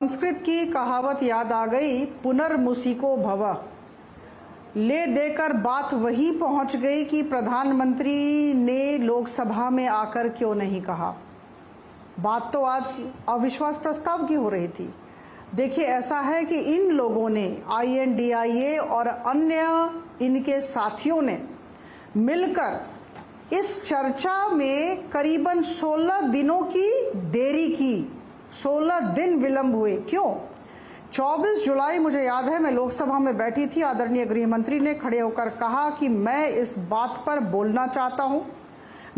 संस्कृत की कहावत याद आ गई, पुनर्मुसिको भवः। ले देकर बात वही पहुंच गई कि प्रधानमंत्री ने लोकसभा में आकर क्यों नहीं कहा। बात तो आज अविश्वास प्रस्ताव की हो रही थी। देखिए, ऐसा है कि इन लोगों ने INDIA और अन्य इनके साथियों ने मिलकर इस चर्चा में करीबन 16 दिनों की देरी की। 16 दिन विलंब हुए। क्यों? 24 जुलाई मुझे याद है, मैं लोकसभा में बैठी थी। आदरणीय गृह मंत्री ने खड़े होकर कहा कि मैं इस बात पर बोलना चाहता हूं,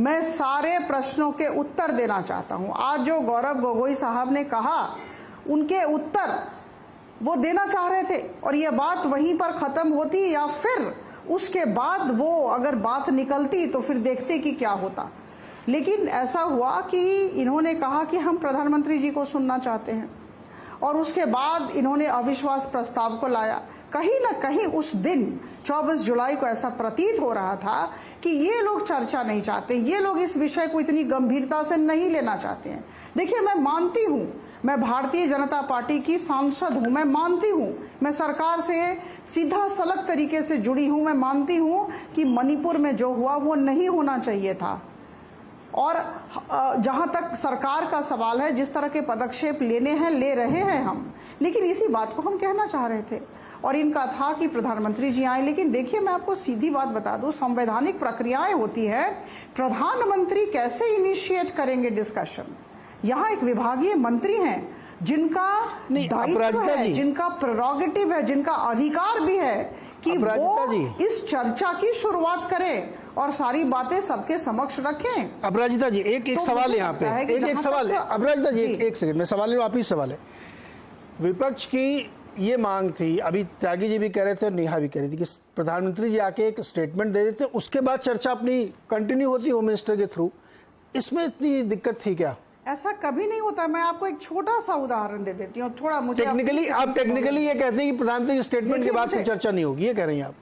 मैं सारे प्रश्नों के उत्तर देना चाहता हूं। आज जो गौरव गोगोई साहब ने कहा, उनके उत्तर वो देना चाह रहे थे और ये बात वहीं पर खत्म होती, या फिर उसके बाद वो अगर बात निकलती तो फिर देखते कि क्या होता। लेकिन ऐसा हुआ कि इन्होंने कहा कि हम प्रधानमंत्री जी को सुनना चाहते हैं और उसके बाद इन्होंने अविश्वास प्रस्ताव को लाया। कहीं ना कहीं उस दिन 24 जुलाई को ऐसा प्रतीत हो रहा था कि ये लोग चर्चा नहीं चाहते, ये लोग इस विषय को इतनी गंभीरता से नहीं लेना चाहते हैं। देखिए, मैं मानती हूं, मैं भारतीय जनता पार्टी की सांसद हूं, मैं मानती हूं, मैं सरकार से सीधा सलग तरीके से जुड़ी हूं, मैं मानती हूं कि मणिपुर में जो हुआ वो नहीं होना चाहिए था। और जहां तक सरकार का सवाल है, जिस तरह के पदक्षेप लेने हैं ले रहे हैं हम, लेकिन इसी बात को हम कहना चाह रहे थे और इनका था कि प्रधानमंत्री जी आए। लेकिन देखिए, मैं आपको सीधी बात बता दूं, संवैधानिक प्रक्रियाएं होती है, प्रधानमंत्री कैसे इनिशिएट करेंगे डिस्कशन। यहाँ एक विभागीय मंत्री हैं जिनका दायित्व है, जिनका प्रेरोगेटिव है, जिनका अधिकार भी है कि वो इस चर्चा की शुरुआत करें और सारी बातें सबके समक्ष रखें। अपराजिता जी, एक सवाल है यहाँ पे, एक सवाल है। अपराजिता जी, एक सेकंड में सवाल आप ही सवाल है। विपक्ष की ये मांग थी, अभी त्यागी जी भी कह रहे थे और नेहा भी कह रही थी कि प्रधानमंत्री जी आके एक स्टेटमेंट दे देते, उसके बाद चर्चा अपनी कंटिन्यू होती होम मिनिस्टर के थ्रू। इसमें इतनी दिक्कत थी क्या? ऐसा कभी नहीं होता। मैं आपको एक छोटा सा उदाहरण दे देती हूँ। थोड़ा मुझे टेक्निकली ये कहते हैं कि प्रधानमंत्री के स्टेटमेंट के बाद फिर चर्चा नहीं होगी, ये कह रही हैं आप?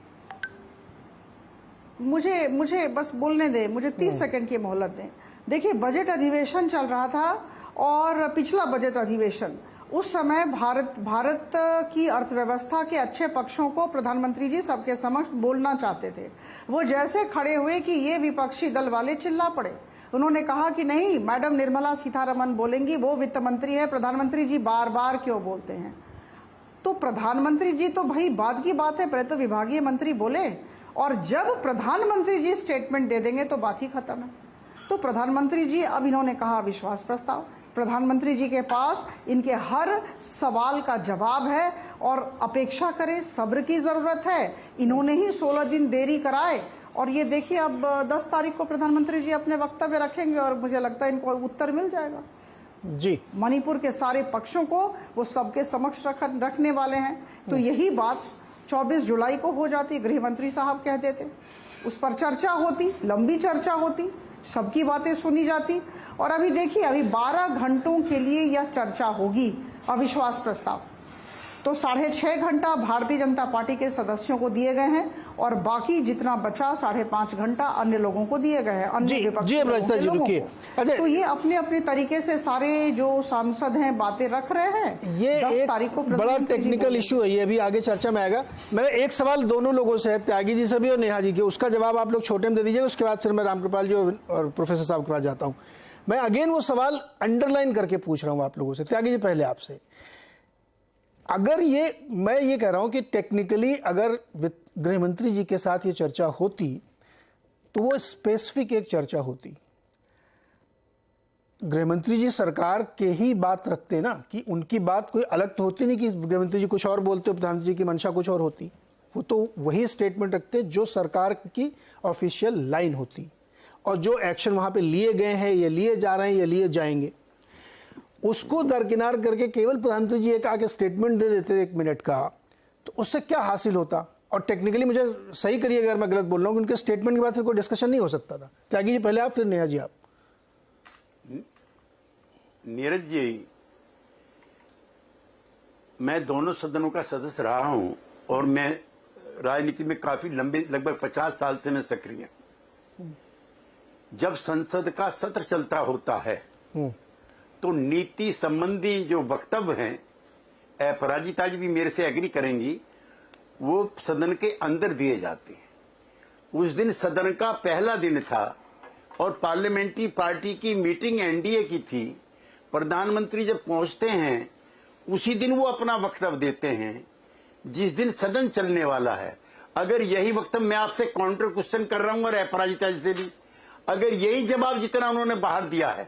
मुझे बस बोलने दें, मुझे 30 सेकंड की मोहलत दें। देखिए, बजट अधिवेशन चल रहा था और पिछला बजट अधिवेशन, उस समय भारत की अर्थव्यवस्था के अच्छे पक्षों को प्रधानमंत्री जी सबके समक्ष बोलना चाहते थे। वो जैसे खड़े हुए कि ये विपक्षी दल वाले चिल्ला पड़े। उन्होंने कहा कि नहीं, मैडम निर्मला सीतारमण बोलेंगी, वो वित्त मंत्री है, प्रधानमंत्री जी बार बार क्यों बोलते हैं। तो प्रधानमंत्री जी तो भाई बाद की बात है, पहले तो विभागीय मंत्री बोले और जब प्रधानमंत्री जी स्टेटमेंट दे देंगे तो बात ही खत्म है। तो प्रधानमंत्री जी, अब इन्होंने कहा विश्वास प्रस्ताव, प्रधानमंत्री जी के पास इनके हर सवाल का जवाब है और अपेक्षा करें, सब्र की जरूरत है। इन्होंने ही 16 दिन देरी कराए और ये देखिए, अब 10 तारीख को प्रधानमंत्री जी अपने वक्तव्य रखेंगे और मुझे लगता है इनको उत्तर मिल जाएगा जी। मणिपुर के सारे पक्षों को वो सबके समक्ष रखने वाले हैं। तो यही बात 24 जुलाई को हो जाती, गृह मंत्री साहब कह देते, उस पर चर्चा होती, लंबी चर्चा होती, सबकी बातें सुनी जाती। और अभी देखिए, अभी 12 घंटों के लिए यह चर्चा होगी अविश्वास प्रस्ताव। तो 6.5 घंटा भारतीय जनता पार्टी के सदस्यों को दिए गए हैं और बाकी जितना बचा 5.5 घंटा अन्य लोगों को दिए गए हैं, अन्य विपक्षी लोगों को। तो ये अपने अपने तरीके से सारे जो सांसद हैं बातें रख रहे हैं। ये 10 तारीख को बड़ा टेक्निकल इशू है, ये अभी आगे चर्चा में आएगा। मेरा एक सवाल दोनों लोगों से है, त्यागी जी से भी और नेहा जी के, उसका जवाब आप लोग छोटे में दे दीजिए, उसके बाद फिर मैं रामकृपाल जी और प्रोफेसर साहब के पास जाता हूँ। मैं अगेन वो सवाल अंडरलाइन करके पूछ रहा हूँ आप लोगों से। त्यागी जी, पहले आपसे, अगर मैं ये कह रहा हूं कि टेक्निकली अगर गृह मंत्री जी के साथ ये चर्चा होती तो वो स्पेसिफिक एक चर्चा होती। गृह मंत्री जी सरकार के ही बात रखते ना, कि उनकी बात कोई अलग तो होती नहीं कि गृह मंत्री जी कुछ और बोलते, प्रधानमंत्री जी की मंशा कुछ और होती। वो तो वही स्टेटमेंट रखते जो सरकार की ऑफिशियल लाइन होती और जो एक्शन वहां पे लिए गए हैं, ये लिए जा रहे हैं, ये लिए जाएंगे, उसको दरकिनार करके केवल प्रधानमंत्री जी एक आके स्टेटमेंट दे देते 1 मिनट का, तो उससे क्या हासिल होता? और टेक्निकली मुझे सही करिए अगर मैं गलत बोल रहा हूँ, उनके स्टेटमेंट के बाद फिर कोई डिस्कशन नहीं हो सकता था। त्यागी जी पहले आप, फिर नेहा जी आप। नीरज जी, मैं दोनों सदनों का सदस्य रहा हूं और मैं राजनीति में काफी लंबे, लगभग 50 साल से मैं सक्रिय हूं। जब संसद का सत्र चलता होता है तो नीति संबंधी जो वक्तव्य हैं अपराजिता जी भी मेरे से एग्री करेंगी, वो सदन के अंदर दिए जाते हैं। उस दिन सदन का पहला दिन था और पार्लियामेंट्री पार्टी की मीटिंग एनडीए की थी। प्रधानमंत्री जब पहुंचते हैं उसी दिन वो अपना वक्तव्य देते हैं, जिस दिन सदन चलने वाला है। अगर यही वक्तव्य, मैं आपसे काउंटर क्वेश्चन कर रहा हूं और अपराजिता जी से भी, अगर यही जवाब जितना उन्होंने बाहर दिया है,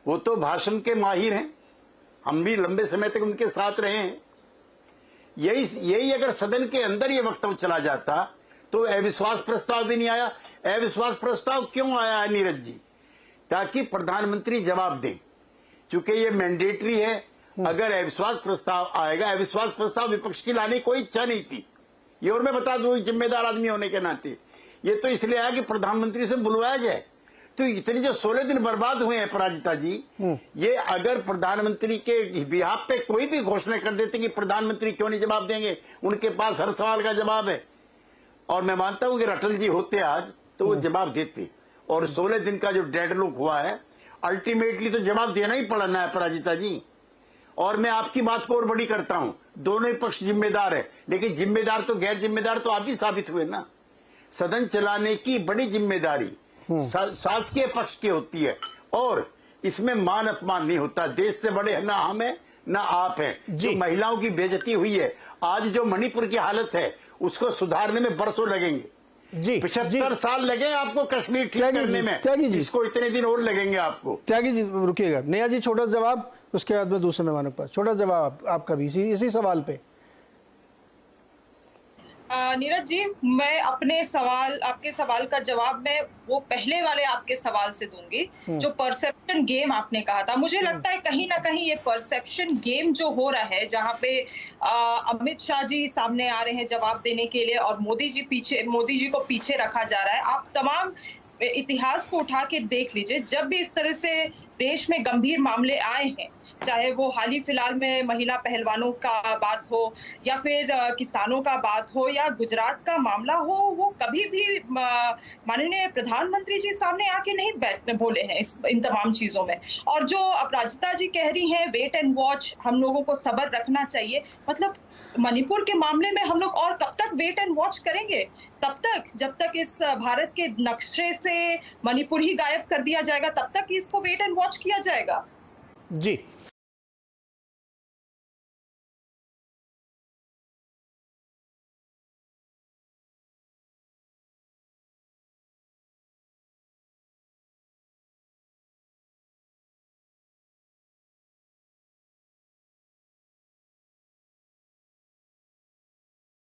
वो तो भाषण के माहिर हैं, हम भी लंबे समय तक उनके साथ रहे हैं, यही अगर सदन के अंदर ये वक्तव्य चला जाता तो अविश्वास प्रस्ताव भी नहीं आया। अविश्वास प्रस्ताव क्यों आया है नीरज जी? ताकि प्रधानमंत्री जवाब दें, क्योंकि ये मैंडेटरी है। अगर अविश्वास प्रस्ताव आएगा, अविश्वास प्रस्ताव विपक्ष की लाने की कोई इच्छा नहीं थी, ये और मैं बता दूं जिम्मेदार आदमी होने के नाते, ये तो इसलिए आया कि प्रधानमंत्री से बुलवाया जाए। तो इतने जो 16 दिन बर्बाद हुए हैं पराजिता जी, ये अगर प्रधानमंत्री के बिहाफ पे कोई भी घोषणा कर देते कि प्रधानमंत्री क्यों नहीं जवाब देंगे, उनके पास हर सवाल का जवाब है, और मैं मानता हूं कि अटल जी होते आज तो वो जवाब देते। और 16 दिन का जो डेडलॉक हुआ है, अल्टीमेटली तो जवाब देना ही पड़ना है पराजिता जी। और मैं आपकी बात को और बड़ी करता हूं, दोनों ही पक्ष जिम्मेदार है, लेकिन जिम्मेदार तो गैर जिम्मेदार तो आप ही साबित हुए ना। सदन चलाने की बड़ी जिम्मेदारी शासकीय पक्ष की होती है, और इसमें मान अपमान नहीं होता। देश से बड़े ना हम है ना आप है। जो महिलाओं की बेइज्जती हुई है, आज जो मणिपुर की हालत है, उसको सुधारने में बरसों लगेंगे जी। 75 साल लगे आपको कश्मीर ठीक करने में, इसको इतने दिन और लगेंगे आपको। त्यागी जी रुकिएगा, नेहा जी छोटा जवाब, उसके बाद में दूसरे मेहमानों के पास छोटा जवाब आपका भी इसी सवाल पे। नीरज जी, मैं आपके सवाल का जवाब मैं वो पहले वाले आपके सवाल से दूंगी, जो परसेप्शन गेम आपने कहा था। मुझे लगता है कहीं ना कहीं ये परसेप्शन गेम जो हो रहा है, जहां पे अमित शाह जी सामने आ रहे हैं जवाब देने के लिए और मोदी जी को पीछे रखा जा रहा है। आप तमाम इतिहास को उठा के देख लीजिए, जब भी इस तरह से देश में गंभीर मामले आए हैं, चाहे वो हाल ही फिलहाल में महिला पहलवानों का बात हो, या फिर किसानों का बात हो, या गुजरात का मामला हो, वो कभी भी माननीय प्रधानमंत्री जी सामने आके नहीं बोले हैं इन तमाम चीजों में। और जो अपराजिता जी कह रही हैं वेट एंड वॉच, हम लोगों को सब्र रखना चाहिए, मतलब मणिपुर के मामले में हम लोग और कब तक वेट एंड वॉच करेंगे? तब तक जब तक इस भारत के नक्शे से मणिपुर ही गायब कर दिया जाएगा, तब तक इसको वेट एंड वॉच किया जाएगा। जी।